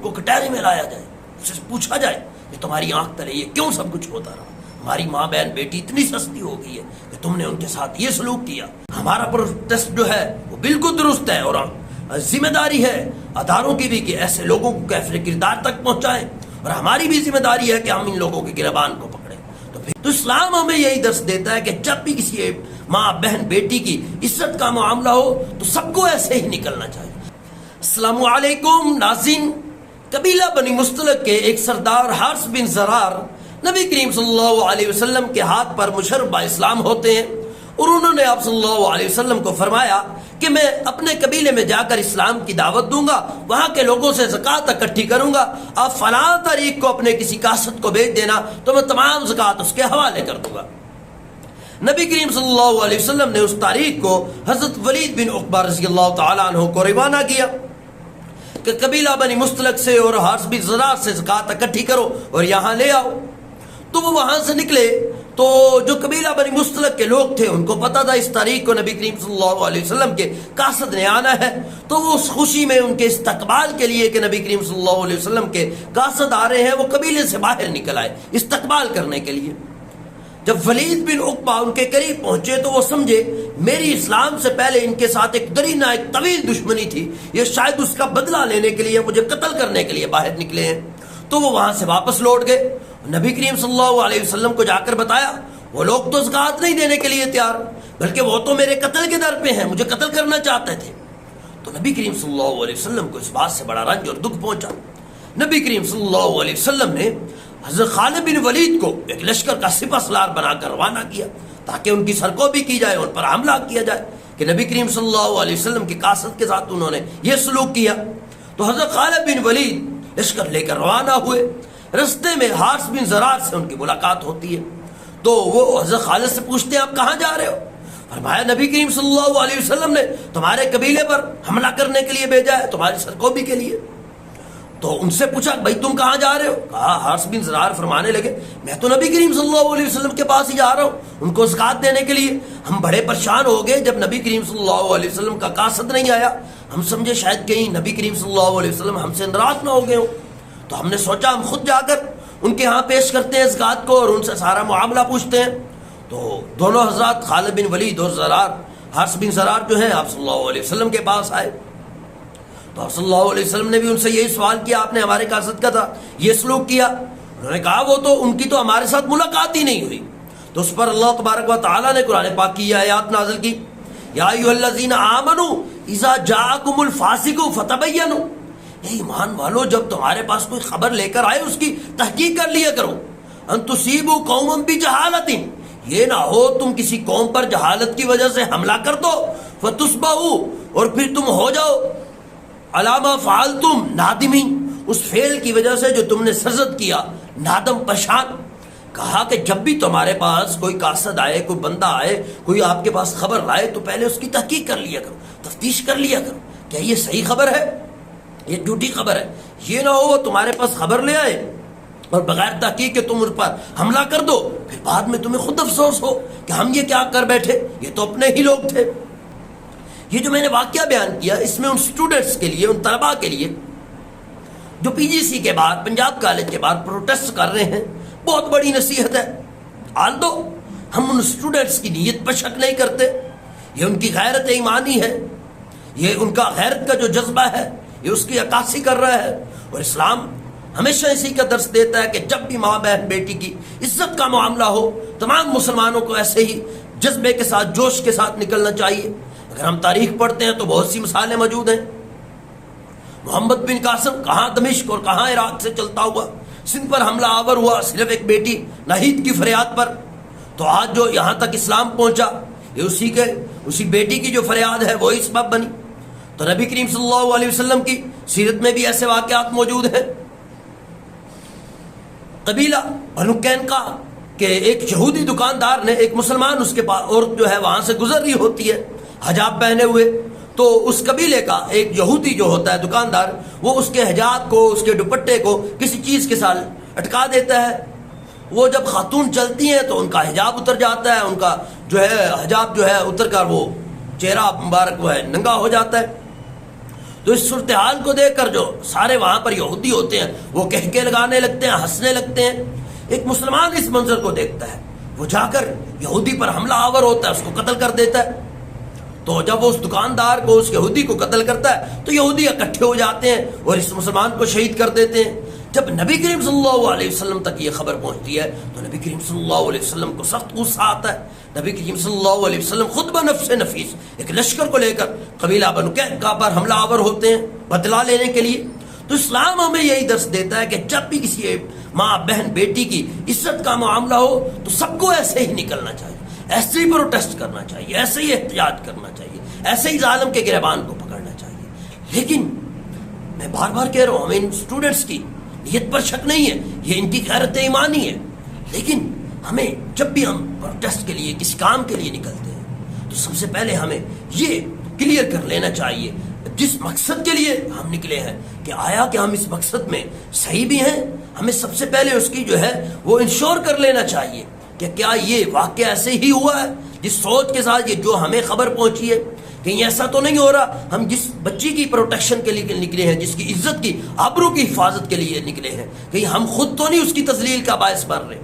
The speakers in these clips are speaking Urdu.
کو کٹہرے میں لایا جائے, اس سے پوچھا جائے کہ تمہاری آنکھ تلے یہ کیوں سب کچھ ہوتا رہا, ہماری ماں بہن بیٹی اتنی سستی ہو گئی ہے کہ تم نے ان کے ساتھ یہ سلوک کیا. ہمارا پروٹیسٹ جو ہے وہ بالکل درست ہے, اور ذمہ داری ہے اداروں کی بھی کہ ایسے لوگوں کو کیفر کردار تک پہنچائیں, اور ہماری بھی ذمہ داری ہے کہ ہم ان لوگوں کے گریبان کو پکڑیں. تو اسلام ہمیں یہی درس دیتا ہے کہ جب بھی کسی ماں بہن بیٹی کی عزت کا معاملہ ہو تو سب کو ایسے ہی نکلنا چاہیے. السلام علیکم ناظرین. قبیلہ بنی مستلق کے ایک سردار حارث بن زرار نبی کریم صلی اللہ علیہ وسلم کے ہاتھ پر مشرف اسلام ہوتے ہیں, اور انہوں نے آپ صلی اللہ علیہ وسلم کو فرمایا کہ میں اپنے قبیلے میں جا کر اسلام کی دعوت دوں گا, وہاں کے لوگوں سے زکوٰۃ اکٹھی کروں گا, آپ فلاں تاریخ کو اپنے کسی کاسد کو بھیج دینا تو میں تمام زکوٰۃ اس کے حوالے کر دوں گا. نبی کریم صلی اللہ علیہ وسلم نے اس تاریخ کو حضرت ولید بن عقبہ رضی اللہ تعالیٰ عنہ کو روانہ کیا کہ قبیلہ بنی مستلق سے اور حارث بن زرار سے زکوٰۃ اکٹھی کرو اور یہاں لے آؤ. تو وہ وہاں سے نکلے تو جو قبیلہ بنی مستلق کے لوگ تھے ان کو پتا تھا اس تاریخ کو نبی کریم صلی اللہ علیہ وسلم کے قاصد نے آنا ہے, تو وہ اس خوشی میں ان کے استقبال کے لیے کہ نبی کریم صلی اللہ علیہ وسلم کے قاصد آ رہے ہیں وہ قبیلے سے باہر نکل آئے استقبال کرنے کے لیے. جب ولید بن عقبہ ان کے قریب پہنچے تو وہ سمجھے میری اسلام سے پہلے ان کے ساتھ ایک درینہ ایک طویل دشمنی تھی, یہ شاید اس کا بدلہ لینے کے لیے مجھے قتل کرنے کے لیے باہر نکلے ہیں. تو وہ وہاں سے واپس لوٹ گئے, نبی کریم صلی اللہ علیہ وسلم کو جا کر بتایا. وہ لوگ تو زکوٰۃ نہیں دینے کے لیے تیار, بلکہ وہ تو میرے قتل کے در پہ ہیں, مجھے قتل کرنا چاہتے تھے. تو نبی کریم صلی اللہ علیہ وسلم کو اس بات سے بڑا رنج اور دکھ پہنچا. نبی کریم صلی اللہ علیہ وسلم نے حضرت خالد بن ولید کو ایک لشکر کا سپہ سالار بنا کر روانہ کیا تاکہ ان کی سرکوبی کی جائے, ان پر حملہ کیا جائے کہ نبی کریم صلی اللہ علیہ وسلم کے قاصد کے ساتھ انہوں نے یہ سلوک کیا. تو حضرت خالد بن ولید لشکر لے کر روانہ ہوئے. رستے میں حارث بن زرار سے ان کی ملاقات ہوتی ہے, تو وہ حضرت خالد سے پوچھتے ہیں آپ کہاں جا رہے ہو؟ فرمایا نبی کریم صلی اللہ علیہ وسلم نے تمہارے قبیلے پر حملہ کرنے کے لیے بھیجا ہے, تمہاری سرکوبی کے لیے. تو ان سے پوچھا بھائی تم کہاں جا رہے ہو؟ کہا حارث بن زرار فرمانے لگے میں تو نبی کریم صلی اللہ علیہ وسلم کے پاس ہی جا رہا ہوں, ان کو زکوٰۃ دینے کے لیے. ہم بڑے پریشان ہو گئے جب نبی کریم صلی اللہ علیہ وسلم کا قاصد نہیں آیا, ہم سمجھے شاید کہیں نبی کریم صلی اللہ علیہ وسلم ہم سے ناراض نہ ہو گئے ہوں, تو ہم نے سوچا ہم خود جا کر ان کے ہاں پیش کرتے ہیں زکوٰۃ کو اور ان سے سارا معاملہ پوچھتے ہیں. تو دونوں حضرات خالد بن ولید اور حارث بن زرار جو ہیں آپ صلی اللہ علیہ وسلم کے پاس آئے. تو آپ صلی اللہ علیہ وسلم نے بھی ان سے یہی سوال کیا, آپ نے ہمارے قاصد کا تھا یہ سلوک کیا. انہوں نے کہا وہ تو ان کی تو ہمارے ساتھ ملاقات ہی نہیں ہوئی. تو اس پر اللہ تبارک و تعالیٰ نے قرآن پاک کی یہ آیات نازل کی, یا ایھا الذین آمنوا اذا جاءکم الفاسق فتبینوا, یہ ایمان والو جب تمہارے پاس کوئی خبر لے کر آئے اس کی تحقیق کر لیا کرو. ان تصیبوا قوما بجہالۃ, یہ نہ ہو تم کسی قوم پر جہالت کی وجہ سے حملہ کر دو, فتصبحوا, اور پھر تم ہو جاؤ علی ما فعلتم نادمین, اس فعل کی وجہ سے جو تم نے سرزد کیا نادم پشان. کہا کہ جب بھی تمہارے پاس کوئی قاصد آئے, کوئی بندہ آئے, کوئی آپ کے پاس خبر لائے تو پہلے اس کی تحقیق کر لیا کرو, تفتیش کر لیا کرو کیا یہ صحیح خبر ہے یہ جھوٹی خبر ہے. یہ نہ ہو وہ تمہارے پاس خبر لے آئے اور بغیر تحقیق کے تم ان پر حملہ کر دو, پھر بعد میں تمہیں خود افسوس ہو کہ ہم یہ کیا کر بیٹھے, یہ تو اپنے ہی لوگ تھے. یہ جو میں نے واقعہ بیان کیا اس میں ان اسٹوڈنٹس کے لیے, ان طلباء کے لیے جو پی جی سی کے بعد پنجاب کالج کے بعد پروٹیسٹ کر رہے ہیں, بہت بڑی نصیحت ہے. آلدو ہم ان اسٹوڈنٹس کی نیت پر شک نہیں کرتے, یہ ان کی غیرت ایمانی ہے, یہ ان کا غیرت کا جو جذبہ ہے یہ اس کی عکاسی کر رہا ہے. اور اسلام ہمیشہ اسی کا درس دیتا ہے کہ جب بھی ماں بہن بیٹی کی عزت کا معاملہ ہو تمام مسلمانوں کو ایسے ہی جذبے کے ساتھ, جوش کے ساتھ نکلنا چاہیے. اگر ہم تاریخ پڑھتے ہیں تو بہت سی مثالیں موجود ہیں. محمد بن قاسم کہاں دمشق اور کہاں عراق سے چلتا ہوا سندھ پر حملہ آور ہوا صرف ایک بیٹی ناہید کی فریاد پر, تو آج جو یہاں تک اسلام پہنچا یہ اسی بیٹی کی جو فریاد ہے وہی سبب بنی. تو نبی کریم صلی اللہ علیہ وسلم کی سیرت میں بھی ایسے واقعات موجود ہیں. قبیلہ بنو قینقاع کہ ایک یہودی دکاندار نے ایک مسلمان اس کے پاس عورت جو ہے وہاں سے گزر رہی ہوتی ہے حجاب پہنے ہوئے, تو اس قبیلے کا ایک یہودی جو ہوتا ہے دکاندار وہ اس کے حجاب کو, اس کے دوپٹے کو کسی چیز کے ساتھ اٹکا دیتا ہے. وہ جب خاتون چلتی ہیں تو ان کا حجاب اتر جاتا ہے, ان کا جو ہے حجاب جو ہے اتر کر وہ چہرہ مبارک وہ ہے ننگا ہو جاتا ہے. تو اس صورتحال کو دیکھ کر جو سارے وہاں پر یہودی ہوتے ہیں وہ کہکے لگانے لگتے ہیں، ہنسنے لگتے ہیں۔ ایک مسلمان اس منظر کو دیکھتا ہے، وہ جا کر یہودی پر حملہ آور ہوتا ہے، اس کو قتل کر دیتا ہے۔ تو جب وہ اس دکاندار کو، اس یہودی کو قتل کرتا ہے تو یہودی اکٹھے ہو جاتے ہیں اور اس مسلمان کو شہید کر دیتے ہیں۔ جب نبی کریم صلی اللہ علیہ وسلم تک یہ خبر پہنچتی ہے تو نبی کریم صلی اللہ علیہ وسلم کو سخت غصہ آتا ہے۔ نبی کریم صلی اللہ علیہ وسلم خود بنفس نفیس ایک لشکر کو لے کر قبیلہ بنو قینقاع پر حملہ آور ہوتے ہیں بدلہ لینے کے لیے۔ تو اسلام ہمیں یہی درس دیتا ہے کہ جب بھی کسی ماں بہن بیٹی کی عزت کا معاملہ ہو تو سب کو ایسے ہی نکلنا چاہیے، ایسے ہی پروٹیسٹ کرنا چاہیے، ایسے ہی احتجاج کرنا چاہیے، ایسے ہی ظالم کے گریبان کو پکڑنا چاہیے۔ لیکن میں بار بار کہہ رہا ہوں، ہمیں ان اسٹوڈنٹس کی نیت پر شک نہیں ہے، یہ ان کی غیرت ایمانی ہے، لیکن ہمیں جب بھی ہم پروٹیسٹ کے لیے کسی کام کے لیے نکلتے ہیں تو سب سے پہلے ہمیں یہ کلیئر کر لینا چاہیے جس مقصد کے لیے ہم نکلے ہیں کہ آیا کہ ہم اس مقصد میں صحیح بھی ہیں۔ ہمیں سب سے پہلے اس کی جو ہے وہ انشور کر لینا چاہیے کہ کیا یہ واقعہ ایسے ہی ہوا ہے جس سوچ کے ساتھ یہ جو ہمیں خبر پہنچی ہے، کہیں ایسا تو نہیں ہو رہا ہم جس بچی کی پروٹیکشن کے لیے نکلے ہیں، جس کی عزت کی آبرو کی حفاظت کے لیے نکلے ہیں، کہیں ہم خود تو نہیں اس کی تذلیل کا باعث بن رہے۔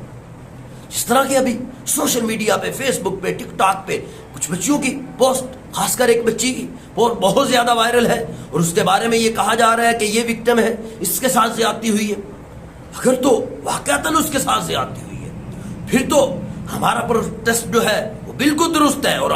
جس طرح کہ ابھی سوشل میڈیا پہ، فیس بک پہ، ٹک ٹاک پہ کچھ بچیوں کی پوسٹ، خاص کر ایک بچی کی پوسٹ بہت زیادہ وائرل ہے اور اس کے بارے میں یہ کہا جا رہا ہے کہ یہ وکٹم ہے، اس کے ساتھ زیادتی ہوئی ہے۔ اگر تو واقعتاً اس کے ساتھ زیادتی ہوئی ہے پھر تو ہمارا پروٹیسٹ جو ہے وہ بالکل درست ہے اور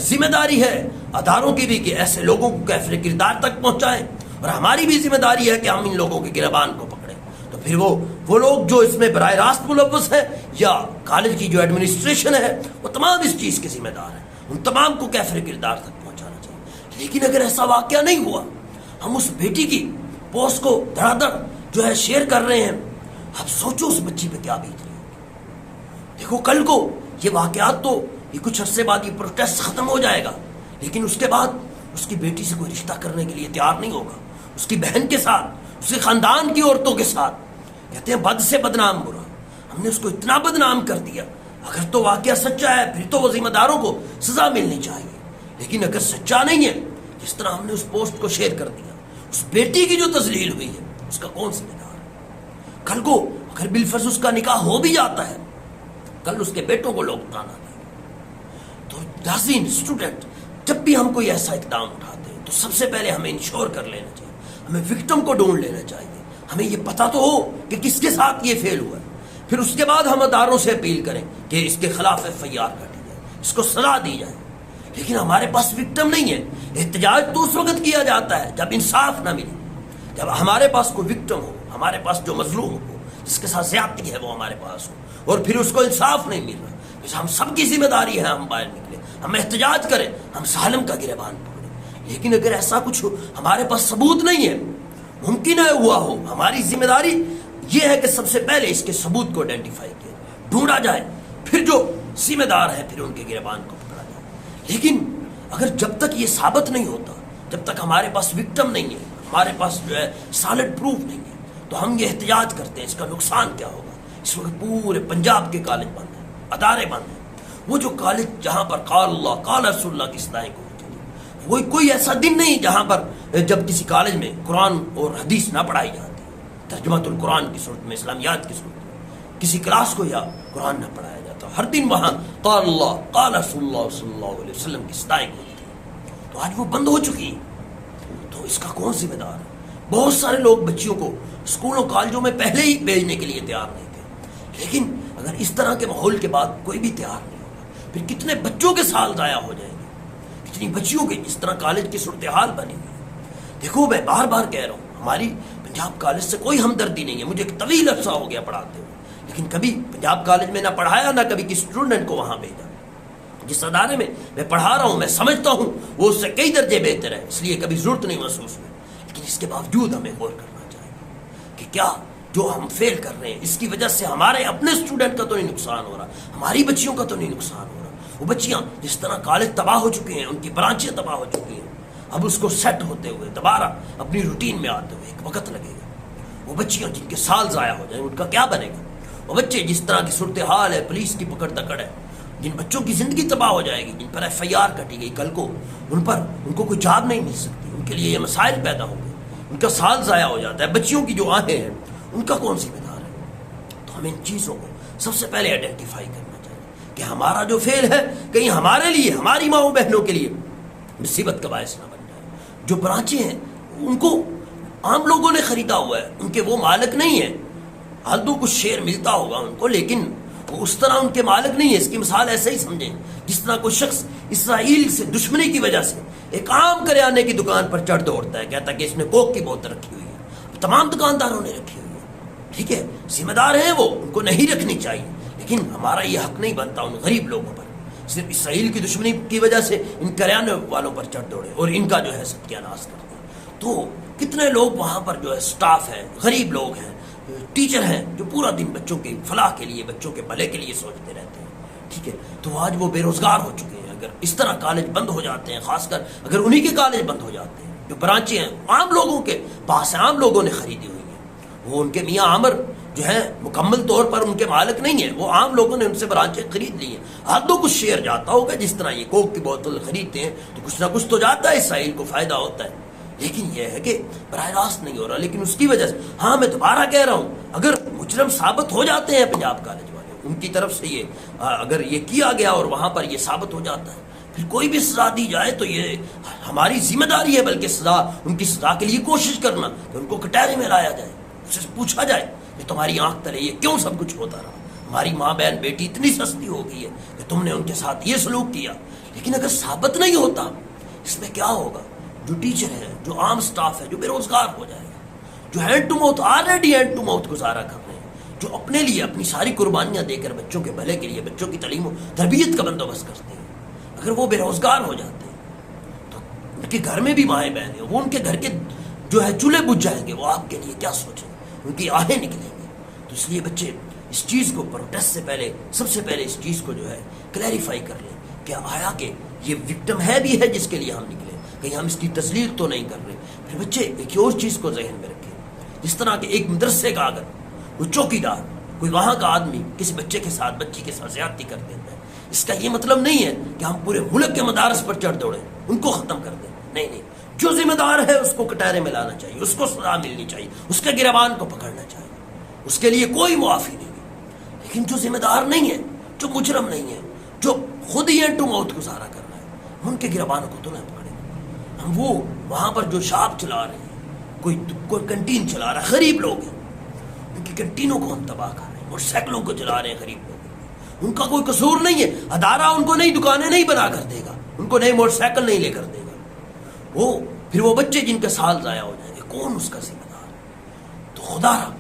ذمہ داری ہے اداروں کی بھی کہ ایسے لوگوں کو کیفر کردار تک پہنچائیں، اور ہماری بھی ذمہ داری ہے کہ ہم ان لوگوں کے گریبان کو پکڑیں۔ تو پھر وہ لوگ جو اس میں براہ راست ملوث ہیں یا کالج کی جو ایڈمنسٹریشن ہے وہ تمام اس چیز کے ذمہ دار ہیں، ان تمام کو کیفر کردار تک پہنچانا چاہیے۔ لیکن اگر ایسا واقعہ نہیں ہوا، ہم اس بیٹی کی پوسٹ کو دھڑا دھڑ جو ہے شیئر کر رہے ہیں، اب سوچو اس بچی پہ کیا بیت رہی ہوگی۔ دیکھو کل کو یہ واقعات تو یہ کچھ عرصے بعد یہ پروٹیسٹ ختم ہو جائے گا، لیکن اس کے بعد اس کی بیٹی سے کوئی رشتہ کرنے کے لیے تیار نہیں ہوگا، اس کی بہن کے ساتھ، اس کے خاندان کی عورتوں کے ساتھ۔ کہتے ہیں بد سے بدنام برا، ہم نے اس کو اتنا بدنام کر دیا۔ اگر تو واقعہ سچا ہے پھر تو وہ ذمہ داروں کو سزا ملنی چاہیے، لیکن اگر سچا نہیں ہے، جس طرح ہم نے اس پوسٹ کو شیئر کر دیا، اس بیٹی کی جو تذلیل ہوئی ہے اس کا کون ذمہ دار ہے؟ کل کو اگر بالفرض اس کا نکاح ہو بھی جاتا ہے، کل اس کے بیٹوں کو لوگ تانا دیں۔ تو ناظرین، اسٹوڈنٹ، جب بھی ہم کوئی ایسا اقدام اٹھاتے ہیں تو سب سے پہلے ہمیں انشور کر لینا چاہیے، ہمیں وکٹم کو ڈھونڈ لینا چاہیے، ہمیں یہ پتا تو ہو کہ کس کے ساتھ یہ فیل ہوا ہے، پھر اس کے بعد ہم اداروں سے اپیل کریں کہ اس کے خلاف FIR کاٹی جائے، اس کو سزا دی جائے۔ لیکن ہمارے پاس وکٹم نہیں ہے۔ احتجاج تو اس وقت کیا جاتا ہے جب انصاف نہ ملے، جب ہمارے پاس کوئی وکٹم ہو، ہمارے پاس جو مظلوم ہو، جس کے ساتھ زیادتی ہے وہ ہمارے پاس ہو اور پھر اس کو انصاف نہیں مل رہا۔ ہم سب کی ذمہ داری ہے ہم باہر نکلیں، ہم احتجاج کریں، ہم ظالم کا گریبان پکڑیں۔ لیکن اگر ایسا کچھ ہمارے پاس ثبوت نہیں ہے، ممکن ہے ہوا ہو، ہماری ذمہ داری یہ ہے کہ سب سے پہلے اس کے ثبوت کو آئیڈینٹیفائی کیا، ڈھونڈا جائے، پھر جو ذمہ دار ہے پھر ان کے گریبان کو پکڑا جائے۔ لیکن اگر جب تک یہ ثابت نہیں ہوتا، جب تک ہمارے پاس وکٹم نہیں ہے، ہمارے پاس جو ہے سالڈ پروف نہیں ہے، تو ہم یہ احتجاج کرتے ہیں، اس کا نقصان کیا ہوگا؟ اس وقت پورے پنجاب کے کالج بند ہیں، ادارے بند ہیں۔ وہ جو کالج جہاں پر قال اللہ قال رسول اللہ کی اصطلاحیں کو ہوتی ہیں، وہ کوئی ایسا دن نہیں جہاں پر جب کسی کالج میں قرآن اور حدیث نہ پڑھائی جاتی، ترجمۃ القرآن کی صورت میں، اسلامیات کی صورت میں کسی کلاس کو یا قرآن نہ پڑھایا جاتا، ہر دن وہاں قال اللہ قال رسول اللہ صلی اللہ علیہ وسلم کی اصطلاحیں ہوتی ہیں، تو آج وہ بند ہو چکی ہیں۔ تو اس کا کون ذمہ دار ہے؟ بہت سارے لوگ بچیوں کو اسکولوں کالجوں میں پہلے ہی بھیجنے کے لیے تیار نہیں تھے، لیکن اگر اس طرح کے ماحول کے بعد کوئی بھی تیار نہیں ہوگا، پھر کتنے بچوں کے سال ضائع ہو جائیں گے، کتنی بچیوں کے اس طرح کالج کی صورتحال بنی ہوئی ہے۔ دیکھو میں بار بار کہہ رہا ہوں، ہماری پنجاب کالج سے کوئی ہمدردی نہیں ہے، مجھے ایک طویل عرصہ ہو گیا پڑھاتے ہوئے، لیکن کبھی پنجاب کالج میں نہ پڑھایا نہ کبھی کسی اسٹوڈنٹ کو وہاں بھیجا۔ جس ادارے میں پڑھا رہا ہوں میں سمجھتا ہوں وہ اس سے کئی درجے بہتر ہے، اس لیے کبھی ضرورت نہیں محسوس ہوئی، لیکن اس کے باوجود ہمیں غور کرنا چاہیے کہ کیا جو ہم فیل کر رہے ہیں اس کی وجہ سے ہمارے اپنے اسٹوڈنٹ کا تو نہیں نقصان ہو رہا، ہماری بچیوں کا تو نہیں نقصان ہو رہا۔ وہ بچیاں جس طرح کالج تباہ ہو چکے ہیں، ان کی برانچیں تباہ ہو چکی ہیں، اب اس کو سیٹ ہوتے ہوئے دوبارہ اپنی روٹین میں آتے ہوئے ایک وقت لگے گا۔ وہ بچیاں جن کے سال ضائع ہو جائیں ان کا کیا بنے گا؟ وہ بچے جس طرح کی صورتحال ہے، پولیس کی پکڑ دکڑ ہے، جن بچوں کی زندگی تباہ ہو جائے گی، جن پر FIR کٹی گئی، کل کو ان کو کوئی جاب نہیں مل سکتی، ان کے لیے یہ مسائل پیدا ہوں گے، ان کا سال ضائع ہو جاتا ہے، بچیوں کی جو آہیں ہیں ان کا کون ذمہ دار ہے؟ تو ہمیں ان چیزوں کو سب سے پہلے آئیڈینٹیفائی کرنا چاہیے کہ ہمارا جو فعل ہے کہیں ہمارے لیے، ہماری ماؤں بہنوں کے لیے مصیبت کا باعث نہ بن جائے۔ جو برانچیں ہیں ان کو عام لوگوں نے خریدا ہوا ہے، ان کے وہ مالک نہیں ہیں، حالتوں کچھ شیئر ملتا ہوگا ان کو، لیکن وہ اس طرح ان کے مالک نہیں ہے۔ اس کی مثال ایسے ہی سمجھیں جس طرح کوئی شخص اسرائیل سے دشمنی کی وجہ سے ایک عام کریانے کی دکان پر چڑھ دوڑتا ہے، کہتا ہے کہ اس نے کوک کی بوتل رکھی ہوئی ہے، تمام دکانداروں نے رکھی ہوئی ہے، ٹھیک ہے، ذمہ دار ہیں وہ، ان کو نہیں رکھنی چاہیے، لیکن ہمارا یہ حق نہیں بنتا ان غریب لوگوں پر صرف اسرائیل کی دشمنی کی وجہ سے ان کریانے والوں پر چڑھ دوڑے اور ان کا جو ہے ستیہ ناش کر دیں۔ تو کتنے لوگ وہاں پر جو ہے سٹاف ہیں، غریب لوگ ہیں، ٹیچر ہیں جو پورا دن بچوں کے فلاح کے لیے، بچوں کے بھلے کے لیے سوچتے رہتے ہیں، ٹھیک ہے، تو آج وہ بے روزگار ہو چکے ہیں۔ اگر اس طرح کالج بند ہو جاتے ہیں، خاص کر اگر انہی کے کالج بند ہو جاتے ہیں جو برانچیں ہیں عام لوگوں کے پاس ہیں، عام لوگوں نے خریدی ہوئی ہیں، وہ ان کے میاں عامر جو ہے مکمل طور پر ان کے مالک نہیں ہیں، وہ عام لوگوں نے ان سے برانچیں خرید لی ہیں، ہاتھوں کچھ شیئر جاتا ہوگا، جس طرح یہ کوک کی بوتل خریدتے ہیں تو کچھ نہ کچھ تو جاتا ہے، اسرائیل کو فائدہ ہوتا ہے، لیکن یہ ہے کہ براہ راست نہیں ہو رہا۔ لیکن اس کی وجہ سے ہاں میں دوبارہ کہہ رہا ہوں، اگر مجرم ثابت ہو جاتے ہیں پنجاب کالج والے، ان کی طرف سے یہ اگر یہ کیا گیا اور وہاں پر یہ ثابت ہو جاتا ہے، پھر کوئی بھی سزا دی جائے تو یہ ہماری ذمہ داری ہے، بلکہ سزا ان کی سزا کے لیے کوشش کرنا کہ ان کو کٹہرے میں لایا جائے، اس سے پوچھا جائے کہ تمہاری آنکھ تلے یہ کیوں سب کچھ ہوتا رہا، ہماری ماں بہن بیٹی اتنی سستی ہو گئی ہے کہ تم نے ان کے ساتھ یہ سلوک کیا۔ لیکن اگر ثابت نہیں ہوتا، اس میں کیا ہوگا؟ جو ٹیچر ہے، جو عام سٹاف ہے، جو بے روزگار ہو جائے گا، جو hand to mouth already hand to mouth گزارا کر رہے ہیں، جو اپنے لیے اپنی ساری قربانیاں دے کر بچوں کے بھلے کے لیے، بچوں کی تعلیم و تربیت کا بندوبست کرتے ہیں، اگر وہ بے روزگار ہو جاتے ہیں تو ان کے گھر میں بھی مائیں بہن ہیں، وہ ان کے گھر کے جو ہے چولہے بجھ جائیں گے، وہ آپ کے لیے کیا سوچیں گے، ان کی آہیں نکلیں گی۔ تو اس لیے بچے اس چیز کو پروٹیسٹ سے پہلے سب سے پہلے اس چیز کو جو ہے کلیریفائی کر لیں کہ آیا کہ یہ وکٹم ہے بھی ہے جس کے لیے ہم نکلے، کہیں ہم اس کی تسلیل تو نہیں کر رہے۔ پھر بچے ایک اور چیز کو ذہن میں رکھیں، جس طرح کہ ایک مدرسے کا اگر کوئی چوکی دار، کوئی وہاں کا آدمی کسی بچے کے ساتھ، بچی کے ساتھ زیادتی کر دیتا ہے، اس کا یہ مطلب نہیں ہے کہ ہم پورے ملک کے مدارس پر چڑھ دوڑیں، ان کو ختم کر دیں، نہیں، جو ذمہ دار ہے اس کو کٹہرے میں لانا چاہیے، اس کو سزا ملنی چاہیے، اس کے گریبان کو پکڑنا چاہیے، اس کے لیے کوئی معافی نہیں ہے۔ لیکن جو ذمہ دار نہیں ہے، جو مجرم نہیں ہے، جو خود ہی ہینڈ ٹو ماؤتھ گزارا کر رہا ہے، ان کے گریبانوں کو تو نہ پکڑیں۔ ہم وہ وہاں پر جو شاپ چلا رہے ہیں، کوئی کنٹین چلا رہا ہے، غریب لوگ ہیں، ان کی کنٹینوں کو ہم تباہ کر رہے ہیں، موٹر سائیکلوں کو چلا رہے ہیں غریب لوگ، ان کا کوئی قصور نہیں ہے، ادارہ ان کو نئی دکانیں نہیں بنا کر دے گا، ان کو نئی موٹر سائیکل نہیں لے کر دے گا، پھر وہ بچے جن کے سال ضائع ہو جائیں گے، کون اس کا ذمہ دار ہے؟ تو خدا را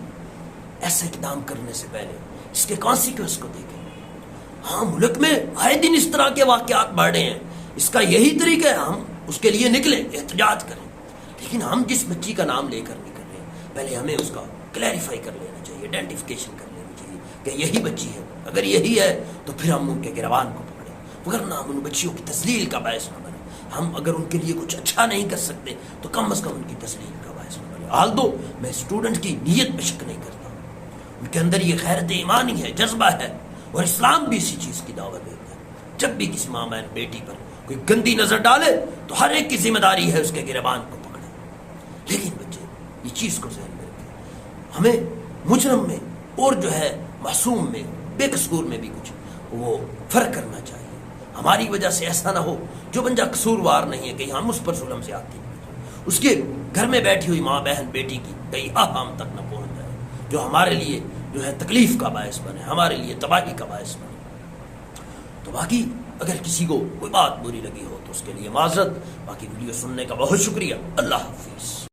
ایسا اقدام کرنے سے پہلے اس کے کانسیکوینس کو دیکھیں۔ ہاں ملک میں آئے دن اس طرح کے واقعات بڑھ رہے ہیں، اس کا یہی طریقہ ہے ہم اس کے لیے نکلیں، احتجاج کریں، لیکن ہم جس بچی کا نام لے کر نکل رہے ہیں پہلے ہمیں اس کا کلیریفائی کر لینا چاہیے، آئیڈینٹیفیکیشن کر لینی چاہیے کہ یہی بچی ہے، اگر یہی ہے تو پھر ہم ان کے گریبان کو پکڑیں، ورنہ ہم ان بچیوں کی تسلیل کا باعث نہ بنیں۔ ہم اگر ان کے لیے کچھ اچھا نہیں کر سکتے تو کم از کم ان کی تسلیل کا باعث نہ بنیں۔ حال دو میں اسٹوڈنٹ کی نیت پہ شک نہیں کرتا، ان کے اندر یہ غیرت ایمانی ہے، جذبہ ہے، اور اسلام بھی اسی چیز کی دعوت دیتا ہے۔ جب بھی کسی ماں بہن بیٹی پر کوئی گندی نظر ڈالے تو ہر ایک کی ذمہ داری ہے اس کے گریبان کو پکڑے، لیکن بچے یہ چیز کو ذہن میں رکھیں، ہمیں مجرم میں اور جو ہے معصوم میں، بے قصور میں بھی کچھ وہ فرق کرنا چاہیے۔ ہماری وجہ سے ایسا نہ ہو جو بنجا قصوروار نہیں ہے کہیں ہم اس پر ظلم سے آتی نہیں، اس کے گھر میں بیٹھی ہوئی ماں بہن بیٹی کی کہیں ہم تک نہ پہنچ جائے، جو ہمارے لیے جو ہے تکلیف کا باعث بنے، ہمارے لیے تباہی کا باعث بنے۔ تو باقی اگر کسی کو کوئی بات بری لگی ہو تو اس کے لیے معذرت، باقی ویڈیو سننے کا بہت شکریہ، اللہ حافظ۔